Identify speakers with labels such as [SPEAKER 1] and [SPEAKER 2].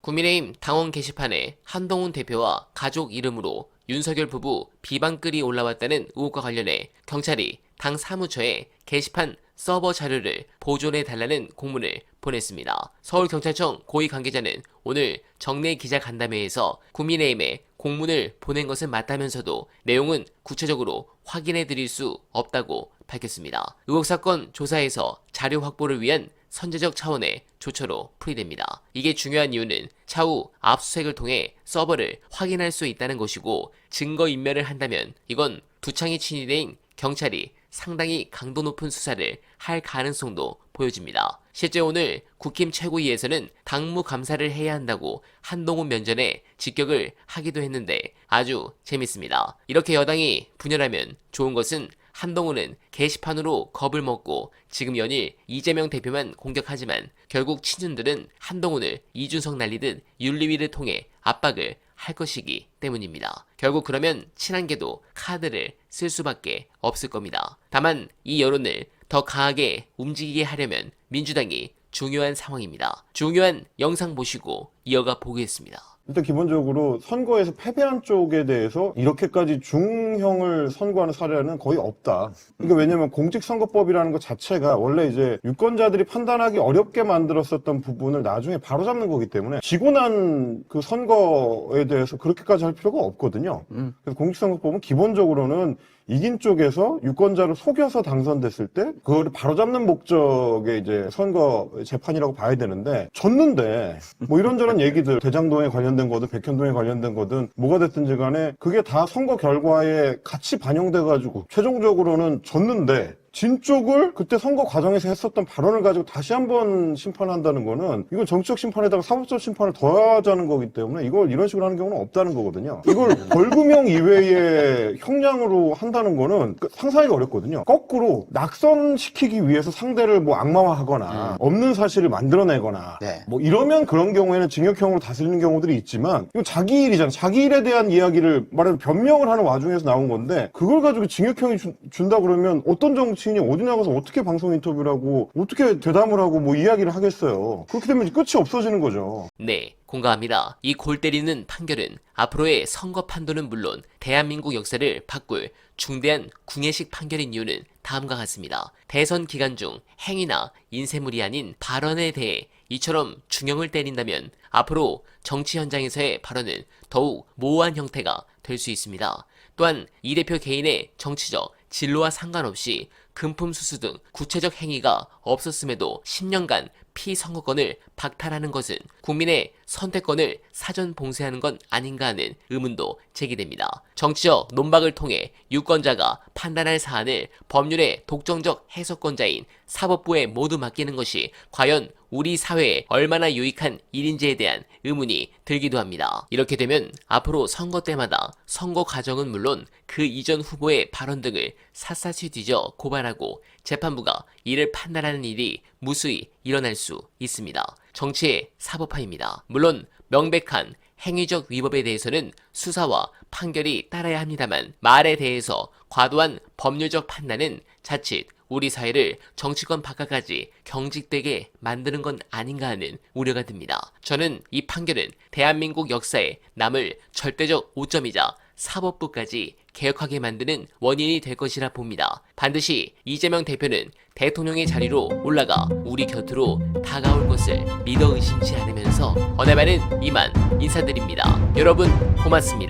[SPEAKER 1] 국민의힘 당원 게시판에 한동훈 대표와 가족 이름으로 윤석열 부부 비방글이 올라왔다는 의혹과 관련해 경찰이 당 사무처에 게시판 서버 자료를 보존해달라는 공문을 보냈습니다. 서울경찰청 고위 관계자는 오늘 정례 기자간담회에서 국민의힘에 공문을 보낸 것은 맞다면서도 내용은 구체적으로 확인해드릴 수 없다고 밝혔습니다. 의혹 사건 조사에서 자료 확보를 위한 선제적 차원의 조처로 풀이됩니다. 이게 중요한 이유는 차후 압수수색을 통해 서버를 확인할 수 있다는 것이고, 증거인멸을 한다면 이건 두창이 친위대인 경찰이 상당히 강도 높은 수사를 할 가능성도 보여집니다. 실제 오늘 국힘 최고위에서는 당무 감사를 해야 한다고 한동훈 면전에 직격을 하기도 했는데 아주 재밌습니다. 이렇게 여당이 분열하면 좋은 것은 한동훈은 게시판으로 겁을 먹고 지금 연일 이재명 대표만 공격하지만 결국 친윤들은 한동훈을 이준석 날리듯 윤리위를 통해 압박을 할 것이기 때문입니다. 결국 그러면 친한계도 카드를 쓸 수밖에 없을 겁니다. 다만 이 여론을 더 강하게 움직이게 하려면 민주당이 중요한 상황입니다. 중요한 영상 보시고 이어가 보겠습니다.
[SPEAKER 2] 일단 기본적으로 선거에서 패배한 쪽에 대해서 이렇게까지 중형을 선고하는 사례는 거의 없다. 그러니까 왜냐면 공직선거법이라는 것 자체가 원래 이제 유권자들이 판단하기 어렵게 만들었었던 부분을 나중에 바로잡는 거기 때문에 지고 난 그 선거에 대해서 그렇게까지 할 필요가 없거든요. 그래서 공직선거법은 기본적으로는 이긴 쪽에서 유권자를 속여서 당선됐을 때 그거를 바로잡는 목적의 이제 선거 재판이라고 봐야 되는데, 졌는데 뭐 이런저런 얘기들 대장동에 관련된 거든 백현동에 관련된 거든 뭐가 됐든지 간에 그게 다 선거 결과에 같이 반영돼 가지고 최종적으로는 졌는데 진 쪽을 그때 선거 과정에서 했었던 발언을 가지고 다시 한번 심판한다는 거는 이건 정치적 심판에다가 사법적 심판을 더하자는 거기 때문에 이걸 이런 식으로 하는 경우는 없다는 거거든요. 이걸 벌금형 이외의 형량으로 한다는 거는 상상하기가 어렵거든요. 거꾸로 낙선시키기 위해서 상대를 뭐 악마화하거나 없는 사실을 만들어내거나 뭐 이러면 그런 경우에는 징역형으로 다스리는 경우들이 있지만 이건 자기 일이잖아. 자기 일에 대한 이야기를 말해서 변명을 하는 와중에서 나온 건데 그걸 가지고 징역형이 준다 그러면 어떤 정치인이 어디 나가서 어떻게 방송 인터뷰를 하고 어떻게 대담을 하고 뭐 이야기를 하겠어요. 그렇게 되면 끝이 없어지는 거죠.
[SPEAKER 1] 네, 공감합니다. 이 골 때리는 판결은 앞으로의 선거 판도는 물론 대한민국 역사를 바꿀 중대한 궁예식 판결인 이유는 다음과 같습니다. 대선 기간 중 행위나 인쇄물이 아닌 발언에 대해 이처럼 중형을 때린다면 앞으로 정치 현장에서의 발언은 더욱 모호한 형태가 될 수 있습니다. 또한 이 대표 개인의 정치적 진로와 상관없이 금품 수수 등 구체적 행위가 없었음에도 10년간 피선거권을 박탈하는 것은 국민의 선택권을 사전 봉쇄하는 건 아닌가 하는 의문도 제기됩니다. 정치적 논박을 통해 유권자가 판단할 사안을 법률의 독점적 해석권자인 사법부에 모두 맡기는 것이 과연 우리 사회에 얼마나 유익한 일인지에 대한 의문이 들기도 합니다. 이렇게 되면 앞으로 선거 때마다 선거 과정은 물론 그 이전 후보의 발언 등을 샅샅이 뒤져 고발하고 재판부가 이를 판단하는 일이 무수히 일어날 수 있습니다. 정치의 사법화입니다. 물론 명백한 행위적 위법에 대해서는 수사와 판결이 따라야 합니다만 말에 대해서 과도한 법률적 판단은 자칫 우리 사회를 정치권 바깥까지 경직되게 만드는 건 아닌가 하는 우려가 듭니다. 저는 이 판결은 대한민국 역사에 남을 절대적 오점이자 사법부까지 개혁하게 만드는 원인이 될 것이라 봅니다. 반드시 이재명 대표는 대통령의 자리로 올라가 우리 곁으로 다가올 것을 믿어 의심치 않으면서 오늘 말은 이만 인사드립니다. 여러분 고맙습니다.